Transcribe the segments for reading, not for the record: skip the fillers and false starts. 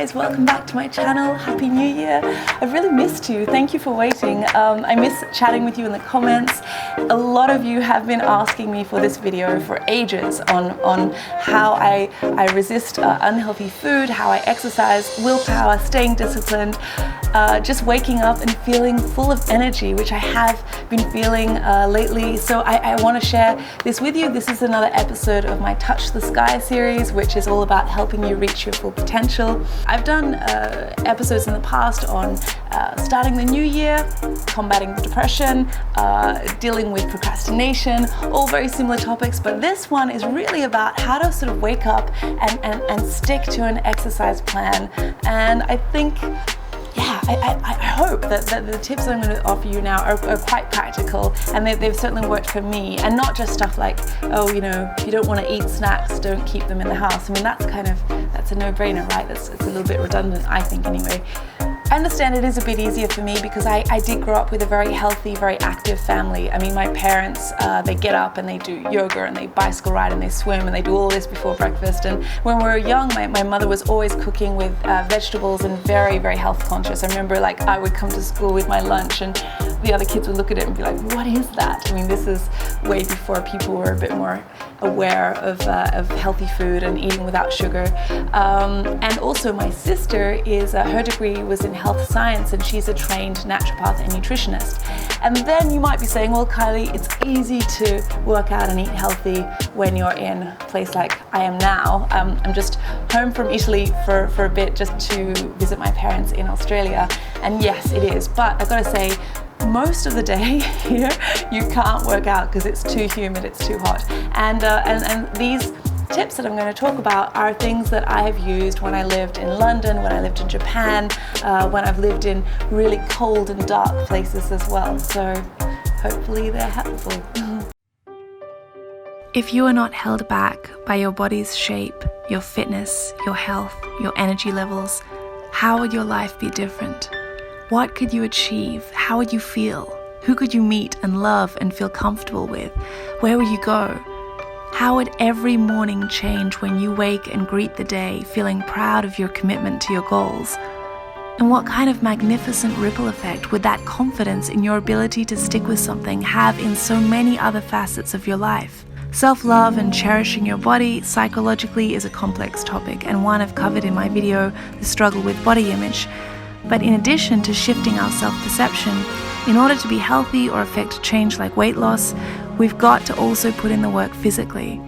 guys, welcome back to my channel. Happy New Year. I've really missed you. Thank you for waiting. I miss chatting with you in the comments. A lot of you have been asking me for this video for ages on how I resist unhealthy food, how I exercise, willpower, staying disciplined, just waking up and feeling full of energy, which I have been feeling lately. So I want to share this with you. This is another episode of my Touch the Sky series, which is all about helping you reach your full potential. I've done episodes in the past on starting the new year, combating depression, dealing with procrastination, all very similar topics, but this one is really about how to sort of wake up and stick to an exercise plan. And I think, I hope that the tips that I'm going to offer you now are quite practical, and they've certainly worked for me, and not just stuff like, oh, if you don't want to eat snacks, don't keep them in the house. I mean, that's a no-brainer, right? It's a little bit redundant, I think, anyway. I understand it is a bit easier for me because I did grow up with a very healthy, very active family. I mean, my parents, they get up and they do yoga and they bicycle ride and they swim and they do all this before breakfast. And when we were young, my mother was always cooking with vegetables and very, very health conscious. I remember I would come to school with my lunch and the other kids would look at it and be like, what is that? I mean, this is way before people were a bit more aware of healthy food and eating without sugar. And also my sister her degree was in health science, and she's a trained naturopath and nutritionist. And then you might be saying, well, Kylie, it's easy to work out and eat healthy when you're in a place like I am now. I'm just home from Italy for a bit just to visit my parents in Australia. And yes, it is. But I've got to say, most of the day here, you can't work out because it's too humid, it's too hot. And these tips that I'm going to talk about are things that I have used when I lived in London, when I lived in Japan, when I've lived in really cold and dark places as well. So hopefully they're helpful. If you are not held back by your body's shape, your fitness, your health, your energy levels, how would your life be different? What could you achieve? How would you feel? Who could you meet and love and feel comfortable with? Where would you go? How would every morning change when you wake and greet the day feeling proud of your commitment to your goals? And what kind of magnificent ripple effect would that confidence in your ability to stick with something have in so many other facets of your life? Self-love and cherishing your body psychologically is a complex topic, and one I've covered in my video, The Struggle with Body Image. But in addition to shifting our self-perception, in order to be healthy or affect change like weight loss, we've got to also put in the work physically.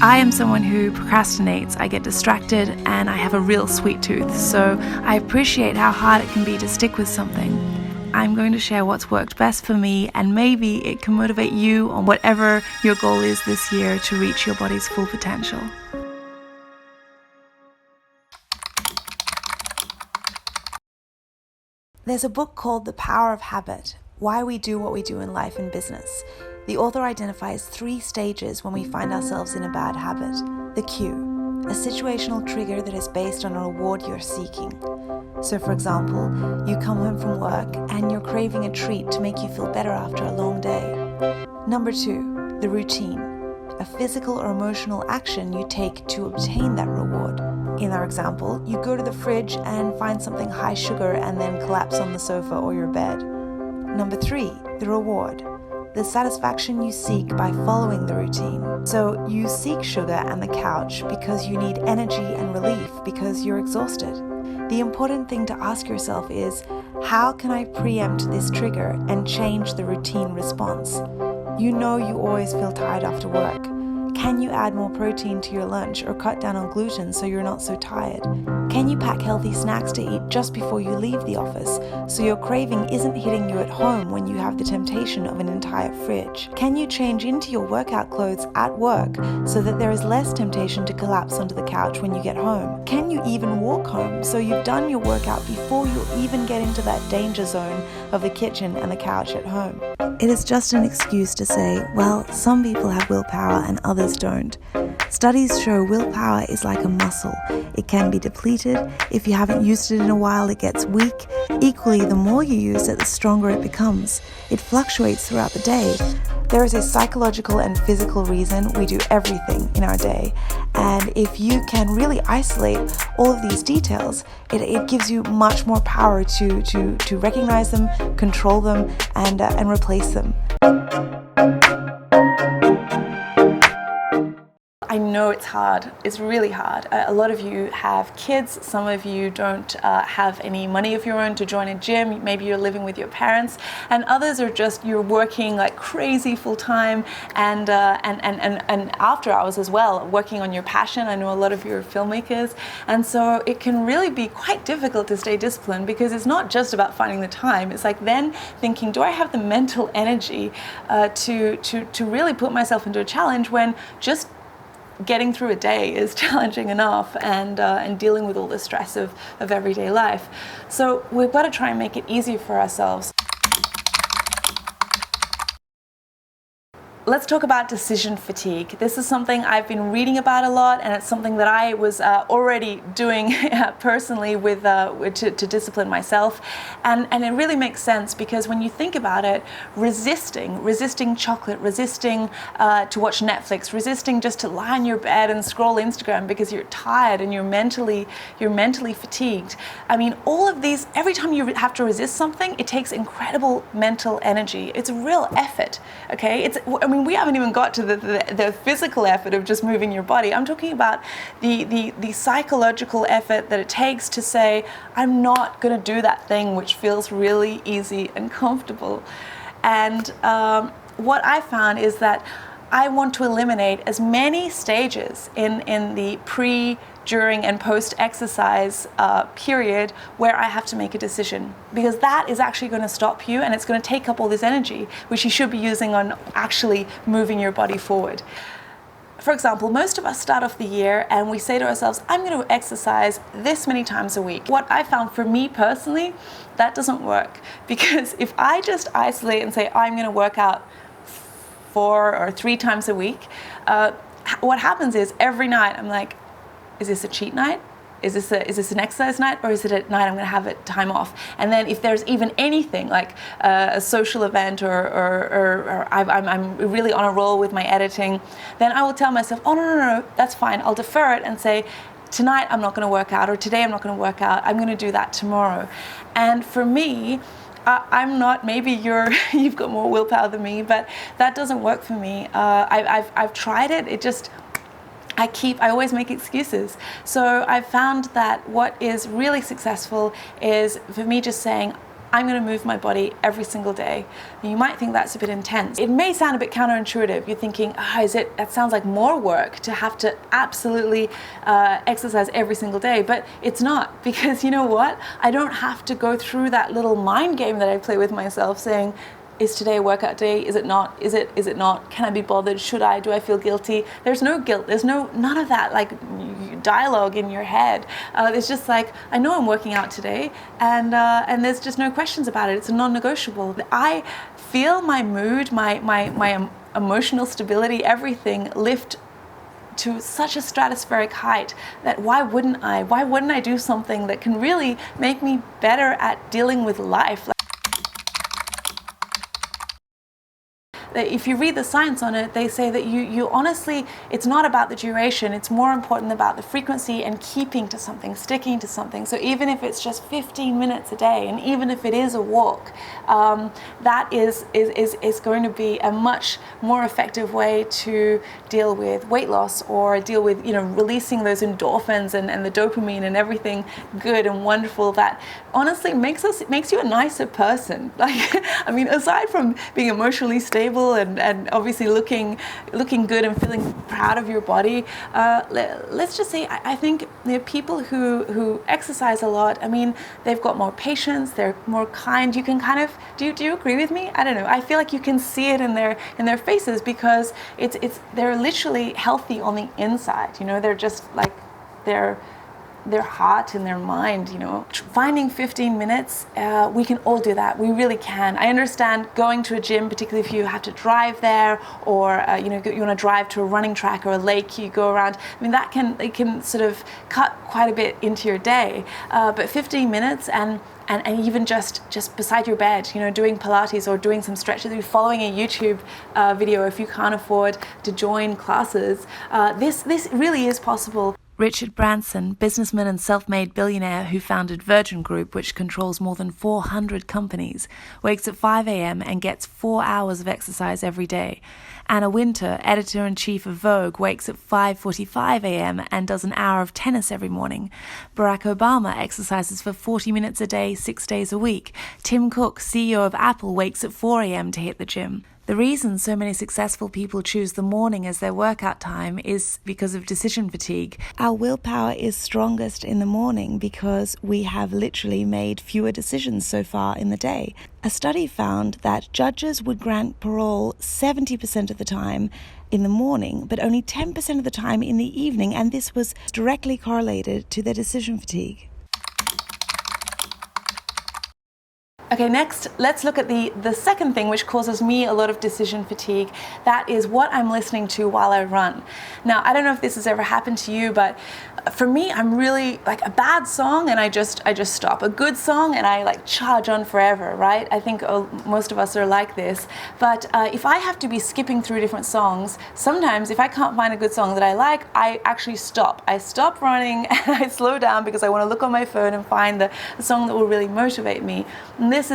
I am someone who procrastinates, I get distracted, and I have a real sweet tooth, so I appreciate how hard it can be to stick with something. I'm going to share what's worked best for me, and maybe it can motivate you on whatever your goal is this year to reach your body's full potential. There's a book called The Power of Habit: Why We Do What We Do in Life and Business. The author identifies 3 stages when we find ourselves in a bad habit. The cue, a situational trigger that is based on a reward you're seeking. So for example, you come home from work and you're craving a treat to make you feel better after a long day. Number 2, the routine, a physical or emotional action you take to obtain that reward. In our example, you go to the fridge and find something high sugar and then collapse on the sofa or your bed. Number 3, the reward, the satisfaction you seek by following the routine. So you seek sugar and the couch because you need energy and relief because you're exhausted. The important thing to ask yourself is, how can I preempt this trigger and change the routine response? You know you always feel tired after work. Can you add more protein to your lunch or cut down on gluten so you're not so tired? Can you pack healthy snacks to eat just before you leave the office so your craving isn't hitting you at home when you have the temptation of an entire fridge? Can you change into your workout clothes at work so that there is less temptation to collapse onto the couch when you get home? Can you even walk home so you've done your workout before you even get into that danger zone of the kitchen and the couch at home? It is just an excuse to say, well, some people have willpower and others don't. Studies show willpower is like a muscle. It can be depleted. If you haven't used it in a while, it gets weak. Equally, the more you use it, the stronger it becomes. It fluctuates throughout the day. There is a psychological and physical reason we do everything in our day, And if you can really isolate all of these details, it gives you much more power to recognize them, control them, and replace them. I know it's hard. It's really hard. A lot of you have kids. Some of you don't have any money of your own to join a gym. Maybe you're living with your parents, and others are just, you're working like crazy full time and after hours as well, working on your passion. I know a lot of you are filmmakers, and so it can really be quite difficult to stay disciplined, because it's not just about finding the time. It's like then thinking, do I have the mental energy to really put myself into a challenge when just getting through a day is challenging enough, and dealing with all the stress of everyday life. So we've got to try and make it easier for ourselves. Let's talk about decision fatigue. This is something I've been reading about a lot, and it's something that I was already doing personally with to discipline myself. And it really makes sense, because when you think about it, resisting chocolate, resisting to watch Netflix, resisting just to lie on your bed and scroll Instagram because you're tired and you're mentally fatigued. I mean, all of these, every time you have to resist something, it takes incredible mental energy. It's a real effort, okay? I mean, we haven't even got to the physical effort of just moving your body. I'm talking about the psychological effort that it takes to say, I'm not going to do that thing which feels really easy and comfortable. And what I found is that I want to eliminate as many stages in the pre, during, and post-exercise period where I have to make a decision, because that is actually going to stop you, and it's going to take up all this energy which you should be using on actually moving your body forward. For example, most of us start off the year and we say to ourselves, I'm going to exercise this many times a week. What I found for me personally, that doesn't work, because if I just isolate and say, I'm going to work out 4 or 3 times a week, what happens is every night I'm like, is this a cheat night? Is this an exercise night, or is it a night I'm going to have it time off? And then if there's even anything like a social event or I'm really on a roll with my editing, then I will tell myself, oh no, that's fine. I'll defer it and say, tonight I'm not going to work out, or today I'm not going to work out. I'm going to do that tomorrow. And for me, I'm not, maybe you've got more willpower than me, but that doesn't work for me. I've tried it. I always make excuses. So I've found that what is really successful is for me just saying, I'm going to move my body every single day. And you might think that's a bit intense. It may sound a bit counterintuitive. You're thinking, that sounds like more work to have to absolutely exercise every single day, but it's not, because you know what? I don't have to go through that little mind game that I play with myself saying, is today a workout day? Is it not? Is it not? Can I be bothered? Should I? Do I feel guilty? There's no guilt. There's none of that like dialogue in your head. It's just like, I know I'm working out today, and there's just no questions about it. It's a non-negotiable. I feel my mood, my emotional stability, everything lift to such a stratospheric height that why wouldn't I do something that can really make me better at dealing with life? If you read the science on it, they say that you honestly, it's not about the duration, it's more important about the frequency and keeping to something, sticking to something. So even if it's just 15 minutes a day, and even if it is a walk, that is going to be a much more effective way to deal with weight loss, or deal with, releasing those endorphins and the dopamine and everything good and wonderful that honestly makes you a nicer person. Like, I mean, aside from being emotionally stable and obviously looking good and feeling proud of your body, let's just say I think people who exercise a lot, I mean, they've got more patience, they're more kind. You can kind of, do you agree with me? I don't know. I feel like you can see it in their faces, because they're literally healthy on the inside. They're just like, they're their heart and their mind, you know. Finding 15 minutes, we can all do that. We really can. I understand going to a gym, particularly if you have to drive there, or you know, you want to drive to a running track or a lake, you go around. I mean, it can sort of cut quite a bit into your day. But 15 minutes and even just beside your bed, you know, doing Pilates or doing some stretches, following a YouTube video if you can't afford to join classes. This really is possible. Richard Branson, businessman and self-made billionaire who founded Virgin Group, which controls more than 400 companies, wakes at 5 a.m. and gets 4 hours of exercise every day. Anna Wintour, editor-in-chief of Vogue, wakes at 5:45 a.m. and does an hour of tennis every morning. Barack Obama exercises for 40 minutes a day, 6 days a week. Tim Cook, CEO of Apple, wakes at 4 a.m. to hit the gym. The reason so many successful people choose the morning as their workout time is because of decision fatigue. Our willpower is strongest in the morning because we have literally made fewer decisions so far in the day. A study found that judges would grant parole 70% of the time in the morning, but only 10% of the time in the evening, and this was directly correlated to their decision fatigue. Okay, next, let's look at the second thing which causes me a lot of decision fatigue. That is what I'm listening to while I run. Now, I don't know if this has ever happened to you, but for me, I'm really like a bad song and I just stop. A good song and I like charge on forever, right? I think most of us are like this. But if I have to be skipping through different songs, sometimes if I can't find a good song that I like, I actually stop. I stop running and I slow down because I want to look on my phone and find the song that will really motivate me. And this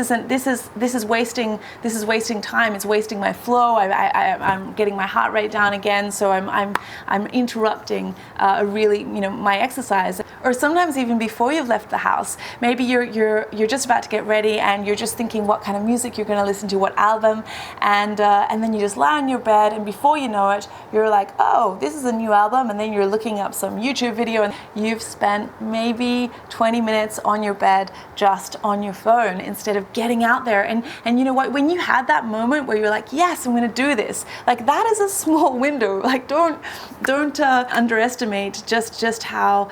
is wasting time. It's wasting my flow. I'm getting my heart rate down again. So I'm interrupting really, you know, my exercise. Or sometimes even before you've left the house, maybe you're just about to get ready and you're just thinking what kind of music you're going to listen to, what album, and then you just lie on your bed, and before you know it, you're like, oh, this is a new album, and then you're looking up some YouTube video, and you've spent maybe 20 minutes on your bed just on your phone instead of getting out there. And you know what, when you had that moment where you're like, yes, I'm going to do this, like that is a small window. Like don't underestimate just how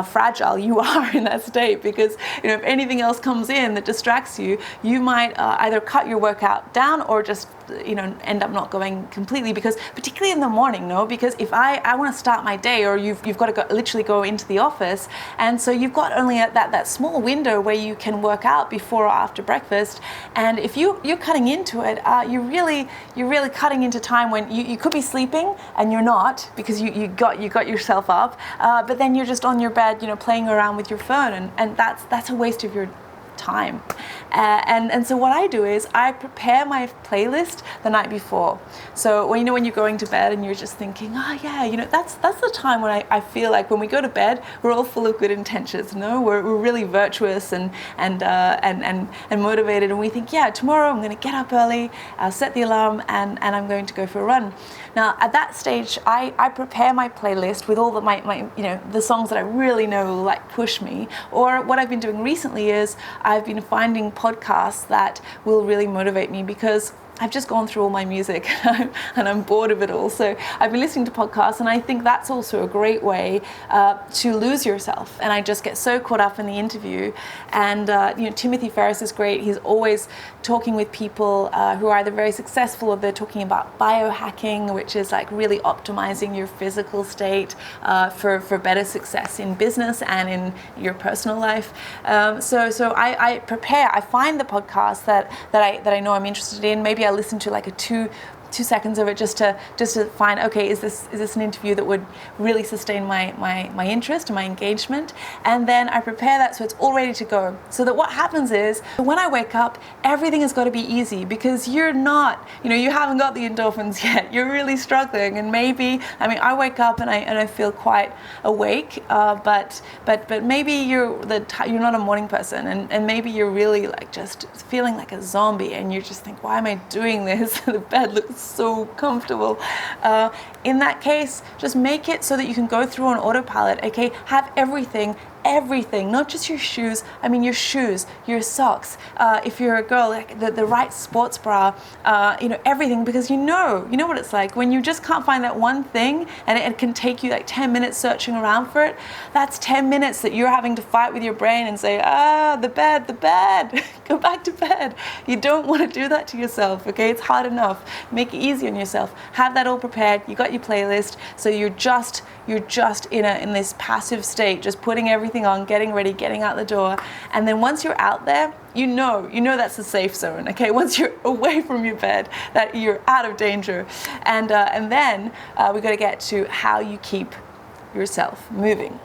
fragile you are in that state, because you know, if anything else comes in that distracts you, you might either cut your workout down or just, you know, end up not going completely, because particularly in the morning, no, because if I want to start my day, or you've got to literally go into the office, and so you've got only that small window where you can work out before or after breakfast, and if you're cutting into it, you're really cutting into time when you could be sleeping and you're not, because you got yourself up, but then you're just on your bed, you know, playing around with your phone, and that's a waste of your time. And so what I do is I prepare my playlist the night before. So when you're going to bed and you're just thinking, oh yeah, you know, that's the time when I feel like when we go to bed, we're all full of good intentions. No, we're really virtuous and motivated, and we think, yeah, tomorrow I'm going to get up early, I'll set the alarm, and I'm going to go for a run. Now at that stage, I prepare my playlist with all my you know, the songs that I really know will like push me. Or what I've been doing recently is I've been finding podcasts that will really motivate me, because I've just gone through all my music and I'm bored of it all. So I've been listening to podcasts, and I think that's also a great way to lose yourself. And I just get so caught up in the interview. And you know, Timothy Ferriss is great. He's always talking with people who are either very successful, or they're talking about biohacking, which is like really optimizing your physical state for better success in business and in your personal life. So I prepare. I find the podcasts that I know I'm interested in. Maybe I listen to like a two seconds of it just to find, okay, is this an interview that would really sustain my interest and my engagement? And then I prepare that so it's all ready to go. So that what happens is when I wake up, everything has got to be easy, because you're not, you know, you haven't got the endorphins yet. You're really struggling, and maybe, I mean, I wake up and I feel quite awake, but maybe you're not a morning person, and maybe you're really like just feeling like a zombie, and you just think, why am I doing this? The bed looks so comfortable. In that case, just make it so that you can go through on autopilot. Okay, have everything everything, not just your shoes. I mean, your shoes, your socks. If you're a girl, like the right sports bra, everything, because you know what it's like when you just can't find that one thing, and it can take you like 10 minutes searching around for it. That's 10 minutes that you're having to fight with your brain and say, the bed, go back to bed. You don't want to do that to yourself, okay? It's hard enough. Make it easy on yourself. Have that all prepared. You got your playlist, so you're just in this passive state, just putting everything on, getting ready, getting out the door. And then once you're out there, you know that's the safe zone, okay? Once you're away from your bed, that you're out of danger. And then we got to get to how you keep yourself moving.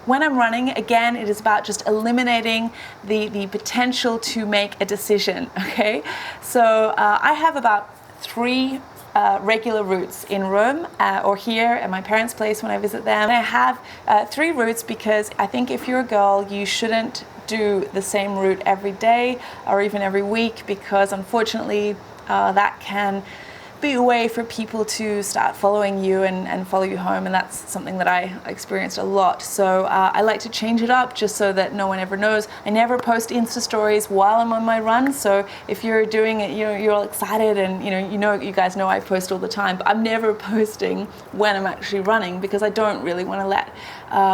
When I'm running, again, it is about just eliminating the potential to make a decision, okay? So I have about 3 regular routes in Rome or here at my parents' place when I visit them. And I have 3 routes because I think if you're a girl, you shouldn't do the same route every day or even every week, because unfortunately that can be a way for people to start following you and follow you home, and that's something that I experienced a lot. So I like to change it up just so that no one ever knows. I never post Insta stories while I'm on my run, so if you're doing it, you're all excited, and you guys know I post all the time, but I'm never posting when I'm actually running, because I don't really want to let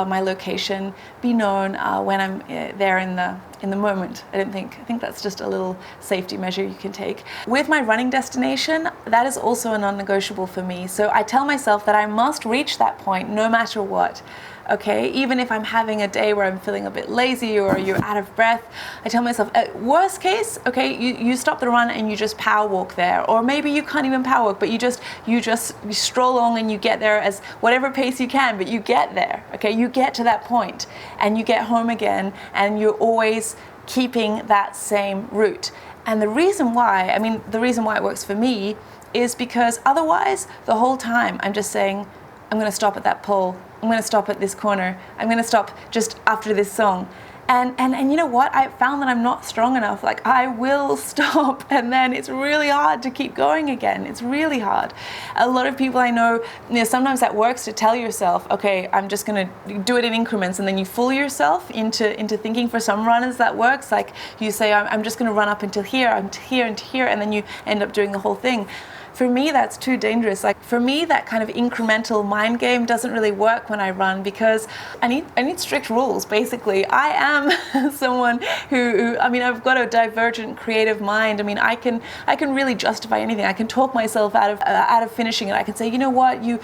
my location be known when I'm there in the moment. I think that's just a little safety measure you can take. With my running destination, that is also a non-negotiable for me. So I tell myself that I must reach that point no matter what. Okay, even if I'm having a day where I'm feeling a bit lazy or you're out of breath, I tell myself, at worst case, okay, you stop the run and you just power walk there, or maybe you can't even power walk, but you stroll along and you get there as whatever pace you can, but you get there, okay, you get to that point and you get home again, and you're always keeping that same route. And the reason why it works for me is because otherwise the whole time I'm just saying, I'm going to stop at that pole, I'm going to stop at this corner, I'm going to stop just after this song. And you know what? I found that I'm not strong enough. Like, I will stop, and then it's really hard to keep going again. It's really hard. A lot of people I know, sometimes that works to tell yourself, okay, I'm just going to do it in increments, and then you fool yourself into thinking. For some runners that works. Like, you say, I'm just going to run up until here, until here, and here, and then you end up doing the whole thing. For me, that's too dangerous. Like, for me, that kind of incremental mind game doesn't really work when I run, because I need strict rules, basically. I am someone who I've got a divergent creative mind. I mean, I can really justify anything. I can talk myself out of finishing it. I can say, you know what, you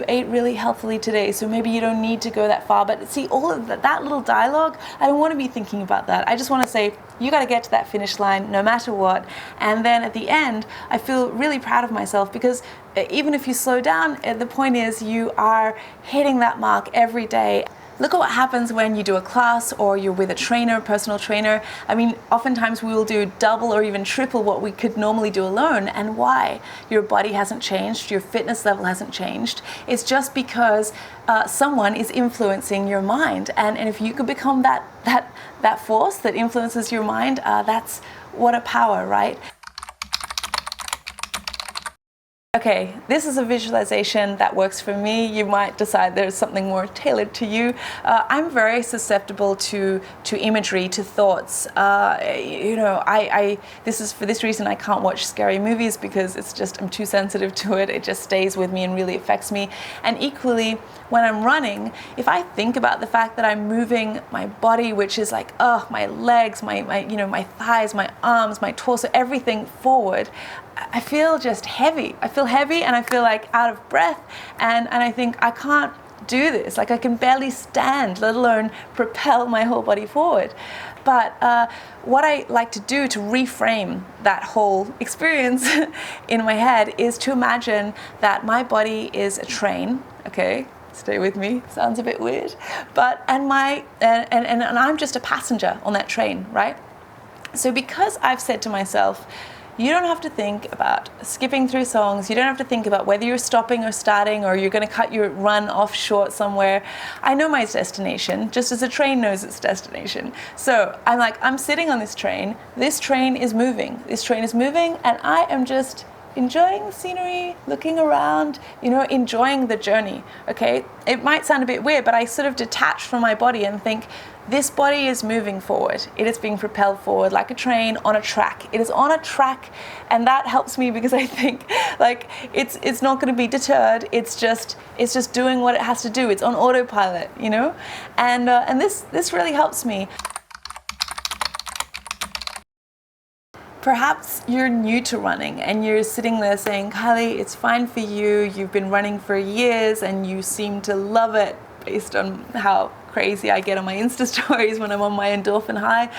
ate really healthily today, so maybe you don't need to go that far. But see, all of that little dialogue, I don't want to be thinking about that. I just want to say, you got to get to that finish line no matter what. And then at the end, I feel really proud of myself, because even if you slow down, the point is you are hitting that mark every day. Look at what happens when you do a class or you're with a trainer, personal trainer. I mean, oftentimes we will do double or even triple what we could normally do alone. And why? Your body hasn't changed, your fitness level hasn't changed. It's just because someone is influencing your mind. And if you could become that force that influences your mind, that's what a power, right? Okay, this is a visualization that works for me. You might decide there's something more tailored to you. I'm very susceptible to imagery, to thoughts. This is for this reason I can't watch scary movies, because I'm too sensitive to it. It just stays with me and really affects me. And equally, when I'm running, if I think about the fact that I'm moving my body, which is like, my legs, my thighs, my arms, my torso, everything forward, I feel just heavy. I feel heavy, and I feel like out of breath, and I think I can't do this. Like, I can barely stand, let alone propel my whole body forward. But what I like to do to reframe that whole experience in my head is to imagine that my body is a train, okay? Stay with me, sounds a bit weird. But and I'm just a passenger on that train, right? So because I've said to myself, you don't have to think about skipping through songs. You don't have to think about whether you're stopping or starting, or you're going to cut your run off short somewhere. I know my destination, just as a train knows its destination. So I'm sitting on this train. This train is moving. This train is moving, and I am just enjoying the scenery, looking around, enjoying the journey, okay? It might sound a bit weird, but I sort of detach from my body and think, this body is moving forward. It is being propelled forward like a train on a track. It is on a track, and that helps me because I think like it's not going to be deterred. It's just doing what it has to do. It's on autopilot, and this really helps me. Perhaps you're new to running and you're sitting there saying, Kylie, it's fine for you. You've been running for years and you seem to love it based on how crazy I get on my Insta stories when I'm on my endorphin high.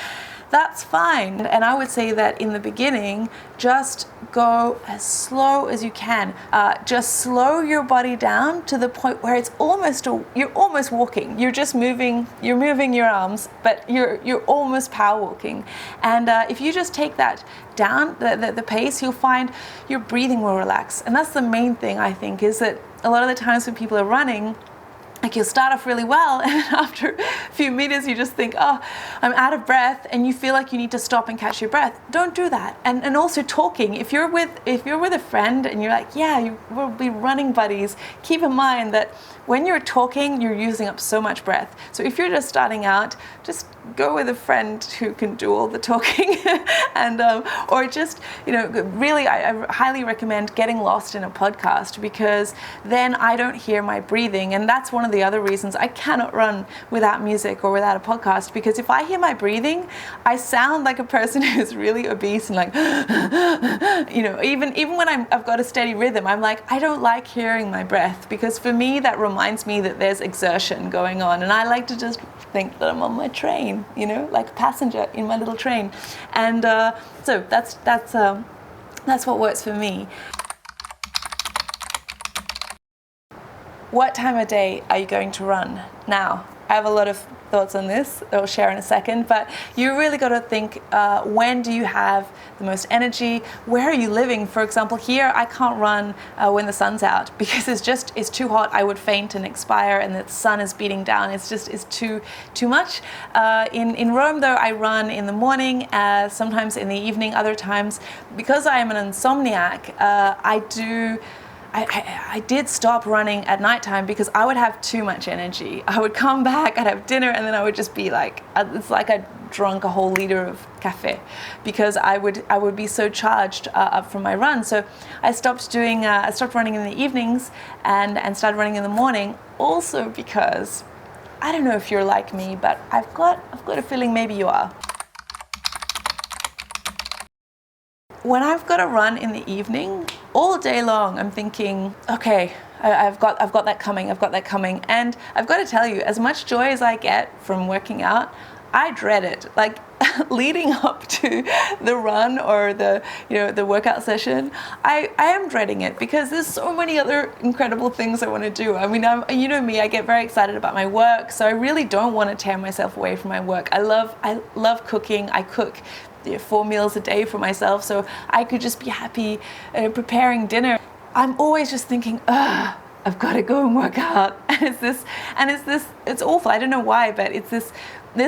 That's fine. And I would say that in the beginning, just go as slow as you can. Just slow your body down to the point where you're almost walking. You're just moving your arms, but you're almost power walking. And if you just take that down, the pace, you'll find your breathing will relax. And that's the main thing, I think, is that a lot of the times when people are running, like you'll start off really well, and after a few meters you just think, oh, I'm out of breath, and you feel like you need to stop and catch your breath. Don't do that. And also talking. If you're with a friend and you're like, yeah, you will be running buddies, keep in mind that when you're talking, you're using up so much breath. So if you're just starting out, just go with a friend who can do all the talking, and or just really, I highly recommend getting lost in a podcast, because then I don't hear my breathing, and that's one of the other reasons I cannot run without music or without a podcast, because if I hear my breathing, I sound like a person who's really obese and like even when I've got a steady rhythm, I'm like, I don't like hearing my breath, because for me that reminds me that there's exertion going on, and I like to just think that I'm on my train, like a passenger in my little train. And so that's what works for me. What time of day are you going to run? Now, I have a lot of thoughts on this that I'll share in a second, but you really got to think, when do you have the most energy? Where are you living? For example, here I can't run when the sun's out, because it's too hot. I would faint and expire, and the sun is beating down. It's too much. In Rome though, I run in the morning, sometimes in the evening, other times. Because I am an insomniac, I did stop running at nighttime because I would have too much energy. I would come back, I'd have dinner, and then I would just be like, it's like I drunk a whole liter of cafe, because I would be so charged up from my run. So I stopped running in the evenings and started running in the morning. Also because, I don't know if you're like me, but I've got a feeling maybe you are. When I've got to run in the evening, all day long, I'm thinking, okay, I've got that coming, and I've got to tell you, as much joy as I get from working out, I dread it. Like leading up to the run or the workout session, I am dreading it, because there's so many other incredible things I want to do. I mean, you know me, I get very excited about my work, so I really don't want to tear myself away from my work. I love cooking. I cook 4 meals a day for myself, so I could just be happy preparing dinner. I'm always just thinking, I've got to go and work out, and it's awful. I don't know why, but it's this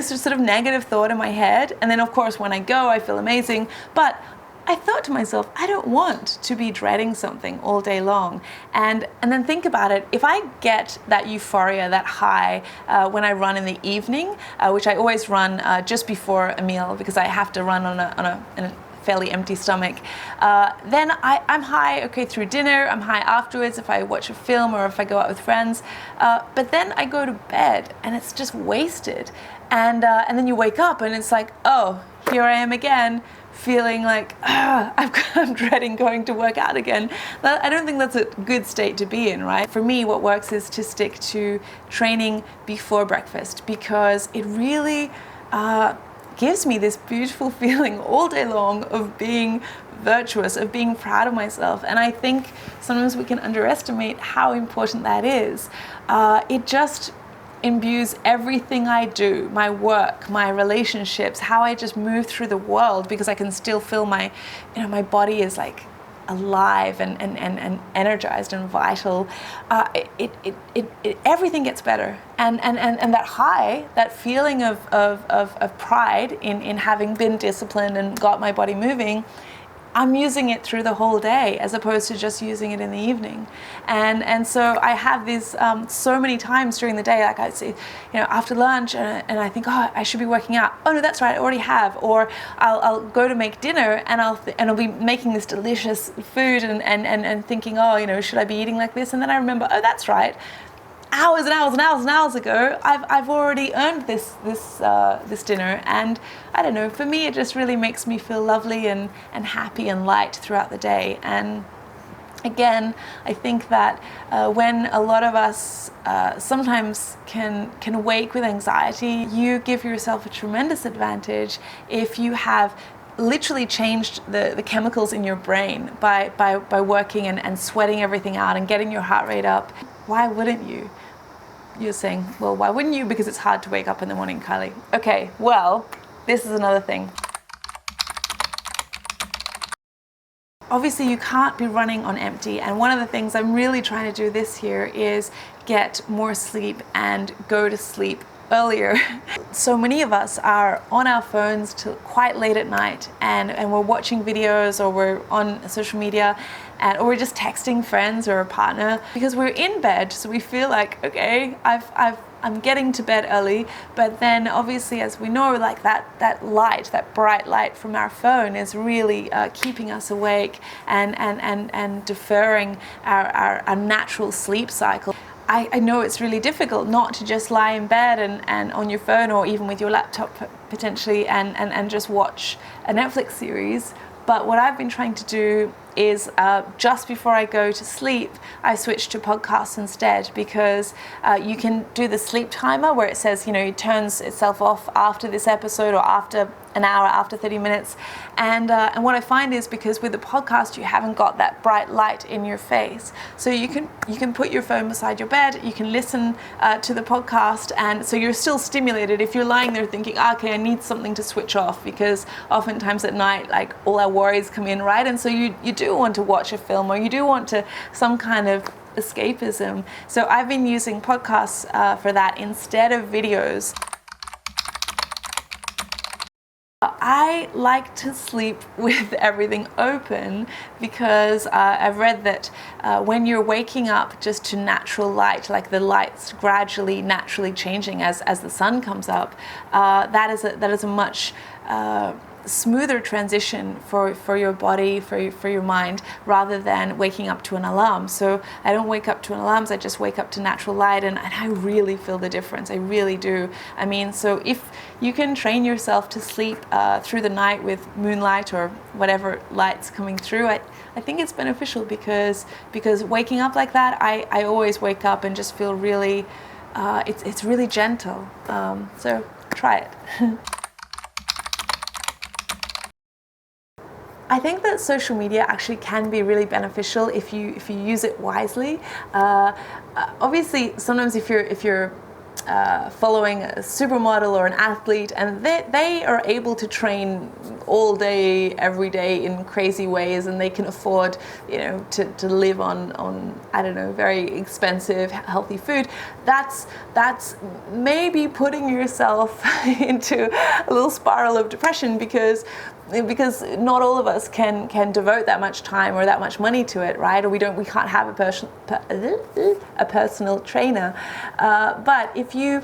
sort of negative thought in my head, and then of course when I go, I feel amazing, but I thought to myself, I don't want to be dreading something all day long. And then think about it, if I get that euphoria, that high, when I run in the evening, which I always run just before a meal, because I have to run on a fairly empty stomach, then I'm high, okay, through dinner, I'm high afterwards if I watch a film or if I go out with friends, but then I go to bed and it's just wasted. And then you wake up and it's like, oh, here I am again, feeling like, I'm dreading going to work out again. I don't think that's a good state to be in, right? For me, what works is to stick to training before breakfast, because it really gives me this beautiful feeling all day long of being virtuous, of being proud of myself. And I think sometimes we can underestimate how important that is. It just imbues everything I do, my work, my relationships, how I just move through the world, because I can still feel my body is like alive and energized and vital. Everything gets better, and that high, that feeling of pride in having been disciplined and got my body moving, I'm using it through the whole day as opposed to just using it in the evening. And so I have these so many times during the day, like I say, after lunch, and I think, oh, I should be working out. Oh no, that's right, I already have. Or I'll go to make dinner, and I'll be making this delicious food and thinking, oh, should I be eating like this? And then I remember, oh, that's right. Hours and hours and hours and hours ago, I've already earned this dinner, and I don't know. For me, it just really makes me feel lovely and happy and light throughout the day. And again, I think that when a lot of us sometimes can wake with anxiety, you give yourself a tremendous advantage if you have literally changed the chemicals in your brain by working and sweating everything out and getting your heart rate up. Why wouldn't you? You're saying, well, why wouldn't you? Because it's hard to wake up in the morning, Kylie. Okay, well, this is another thing. Obviously, you can't be running on empty, and one of the things I'm really trying to do this year is get more sleep and go to sleep earlier. So many of us are on our phones till quite late at night, and we're watching videos, or we're on social media, or we're just texting friends or a partner because we're in bed. So we feel like, okay, I'm getting to bed early, but then obviously, as we know, like that light, that bright light from our phone is really keeping us awake and deferring our natural sleep cycle. I know it's really difficult not to just lie in bed and on your phone, or even with your laptop potentially, and just watch a Netflix series. But what I've been trying to do is just before I go to sleep, I switch to podcasts instead, because you can do the sleep timer where it says, it turns itself off after this episode or after an hour, after 30 minutes. And what I find is, because with the podcast, you haven't got that bright light in your face. So you can put your phone beside your bed, you can listen to the podcast, and so you're still stimulated. If you're lying there thinking, okay, I need something to switch off, because oftentimes at night, like, all our worries come in, right? And so you do want to watch a film, or you do want to some kind of escapism. So I've been using podcasts for that instead of videos. I like to sleep with everything open because I've read that when you're waking up just to natural light, like the light's gradually, naturally changing as the sun comes up, that is a much smoother transition for your body, for your mind, rather than waking up to an alarm. So I don't wake up to an alarm, I just wake up to natural light, and I really feel the difference. I really do. I mean, so if you can train yourself to sleep through the night with moonlight or whatever light's coming through, I think it's beneficial, because waking up like that, I always wake up and just feel really, it's really gentle. So try it. I think that social media actually can be really beneficial if you use it wisely. Obviously, sometimes if you're following a supermodel or an athlete, and they are able to train all day, every day in crazy ways, and they can afford, to live on I don't know, very expensive, healthy food. That's maybe putting yourself into a little spiral of depression, because not all of us can devote that much time or that much money to it, right? Or we can't have a personal trainer. But if you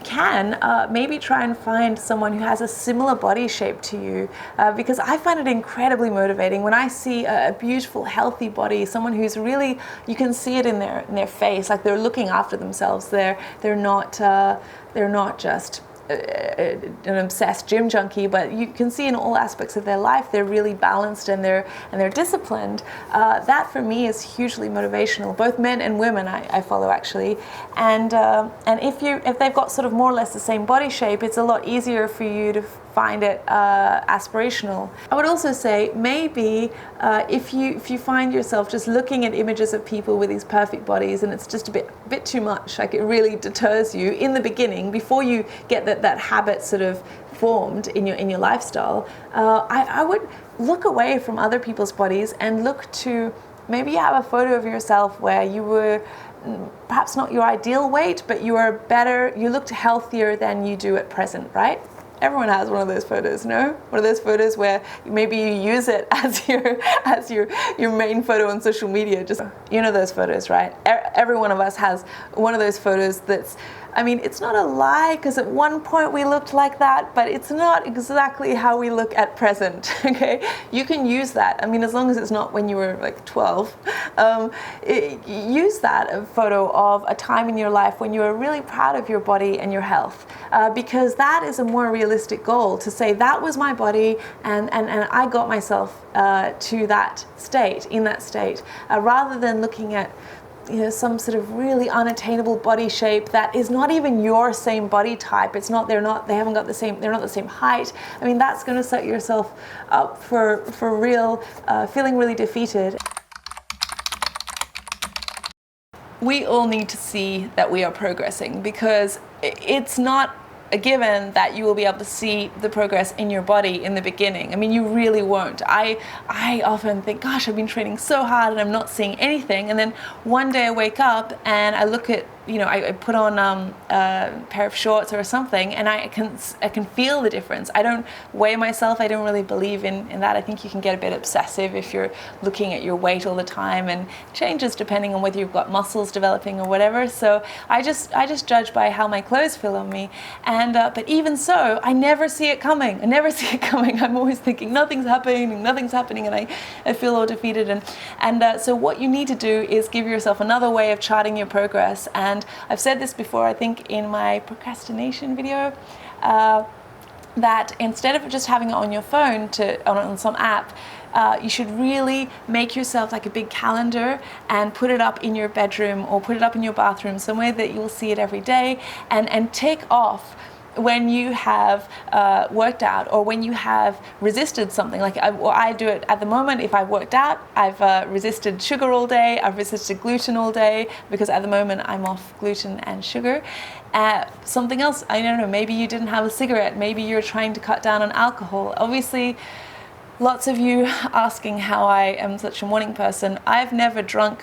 can, maybe try and find someone who has a similar body shape to you, because I find it incredibly motivating when I see a beautiful, healthy body, someone who's really, you can see it in their face, like they're looking after themselves. They're not just an obsessed gym junkie, but you can see in all aspects of their life they're really balanced and they're disciplined. That for me is hugely motivational. Both men and women I follow, actually, and if they've got sort of more or less the same body shape, it's a lot easier for you to find it aspirational. I would also say maybe if you find yourself just looking at images of people with these perfect bodies and it's just a bit too much, like it really deters you in the beginning, before you get that habit sort of formed in your lifestyle, I would look away from other people's bodies and look to, maybe you have a photo of yourself where you were perhaps not your ideal weight, but you looked healthier than you do at present, right? everyone has one of those photos, no? One of those photos where maybe you use it as your main photo on social media. Just, you know those photos, right? Every one of us has one of those photos that's, I mean, it's not a lie, because at one point we looked like that, but it's not exactly how we look at present, okay? You can use that. I mean, as long as it's not when you were like 12. Use that photo of a time in your life when you were really proud of your body and your health, because that is a more realistic goal, to say that was my body and I got myself to that state, in that state, rather than looking at, you know, some sort of really unattainable body shape that is not even your same body type. It's not, they're not the same height. I mean, that's going to set yourself up for real, feeling really defeated. We all need to see that we are progressing, because it's not a given that you will be able to see the progress in your body in the beginning. I mean, you really won't. I often think, gosh, I've been training so hard and I'm not seeing anything. And then one day I wake up and I look at, you know, I put on a pair of shorts or something, and I can feel the difference. I don't weigh myself. I don't really believe in that. I think you can get a bit obsessive if you're looking at your weight all the time, and changes depending on whether you've got muscles developing or whatever. So I just judge by how my clothes feel on me. And but even so, I never see it coming. I'm always thinking nothing's happening, and I feel all defeated. And so what you need to do is give yourself another way of charting your progress. And I've said this before, I think in my procrastination video, that instead of just having it on your phone on some app, you should really make yourself like a big calendar and put it up in your bedroom or put it up in your bathroom, somewhere that you'll see it every day, and tick off when you have worked out, or when you have resisted something. Like I do it at the moment. If I've worked out, I've resisted sugar all day, I've resisted gluten all day, because at the moment I'm off gluten and sugar. Something else, I don't know, maybe you didn't have a cigarette, maybe you're trying to cut down on alcohol. Obviously, lots of you asking how I am such a morning person. I've never drunk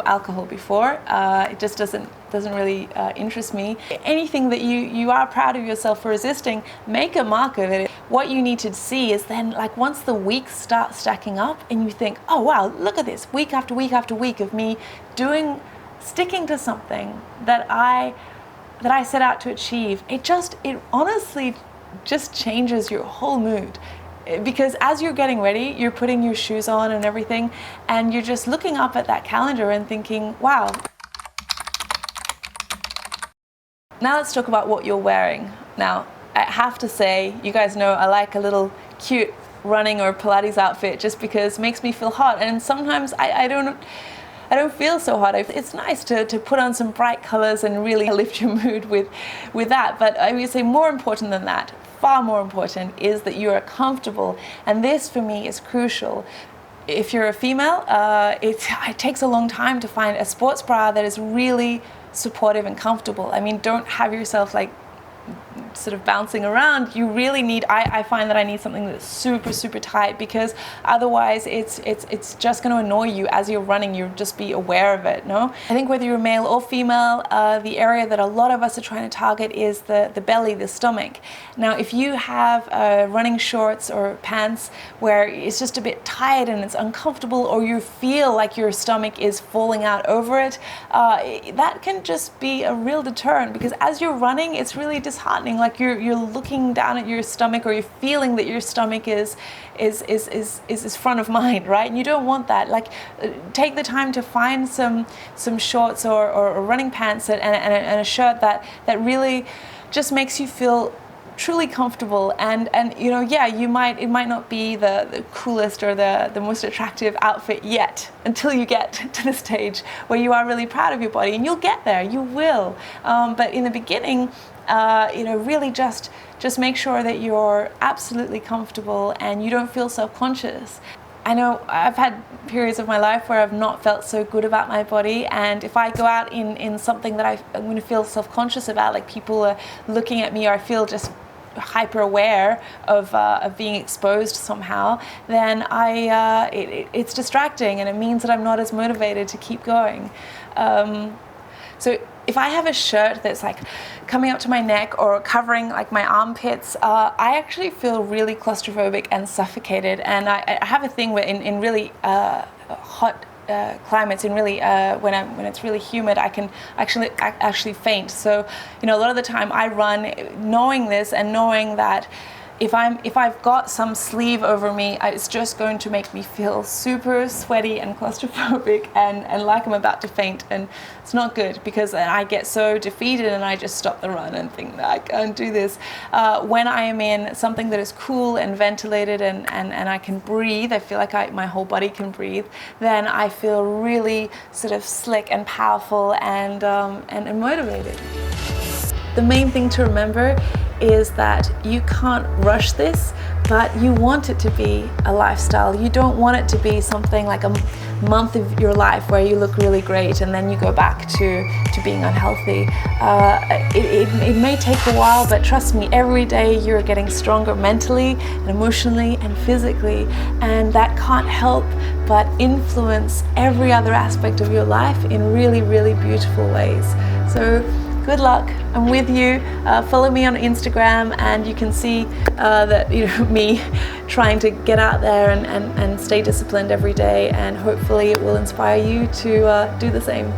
alcohol before. It just doesn't really interest me. Anything that you are proud of yourself for resisting, make a mark of it. What you need to see is then, like, once the weeks start stacking up and you think, oh wow, look at this, week after week after week of me sticking to something that I set out to achieve, it honestly just changes your whole mood. Because as you're getting ready, you're putting your shoes on and everything, and you're just looking up at that calendar and thinking, wow. Now let's talk about what you're wearing. Now, I have to say, you guys know I like a little cute running or Pilates outfit, just because it makes me feel hot. And sometimes I don't feel so hot. It's nice to put on some bright colors and really lift your mood with that. But I would say more important than that, far more important, is that you are comfortable. And this for me is crucial. If you're a female, it takes a long time to find a sports bra that is really supportive and comfortable. I mean, don't have yourself like sort of bouncing around. You really need, I find that I need something that's super, super tight, because otherwise it's just going to annoy you as you're running. You'll just be aware of it, no? I think whether you're male or female, the area that a lot of us are trying to target is the belly, the stomach. Now, if you have running shorts or pants where it's just a bit tight and it's uncomfortable, or you feel like your stomach is falling out over it, that can just be a real deterrent, because as you're running, it's really disheartening. Like you're looking down at your stomach, or you're feeling that your stomach is front of mind, right? And you don't want that. Like, take the time to find some shorts or running pants and a shirt that really just makes you feel truly comfortable. And you know, yeah, it might not be the coolest or the most attractive outfit yet, until you get to the stage where you are really proud of your body, and you'll get there, you will. But in the beginning, you know, really just make sure that you're absolutely comfortable and you don't feel self-conscious. I know I've had periods of my life where I've not felt so good about my body, and if I go out in something that I'm going to feel self-conscious about, like people are looking at me, or I feel just hyper aware of being exposed somehow, then it's distracting, and it means that I'm not as motivated to keep going. So if I have a shirt that's like coming up to my neck or covering like my armpits, I actually feel really claustrophobic and suffocated. And I have a thing where in really hot climates, in really when it's really humid, I can actually faint. So, you know, a lot of the time I run knowing this and knowing that if I've got some sleeve over me, it's just going to make me feel super sweaty and claustrophobic and like I'm about to faint, and it's not good, because I get so defeated and I just stop the run and think that I can't do this. When I am in something that is cool and ventilated and I can breathe, I feel like my whole body can breathe, then I feel really sort of slick and powerful and motivated. The main thing to remember is that you can't rush this, but you want it to be a lifestyle. You don't want it to be something like a month of your life where you look really great and then you go back to being unhealthy. It may take a while, but trust me, every day you're getting stronger mentally and emotionally and physically, and that can't help but influence every other aspect of your life in really, really beautiful ways. So good luck, I'm with you. Follow me on Instagram and you can see that, you know, me trying to get out there and stay disciplined every day, and hopefully it will inspire you to do the same.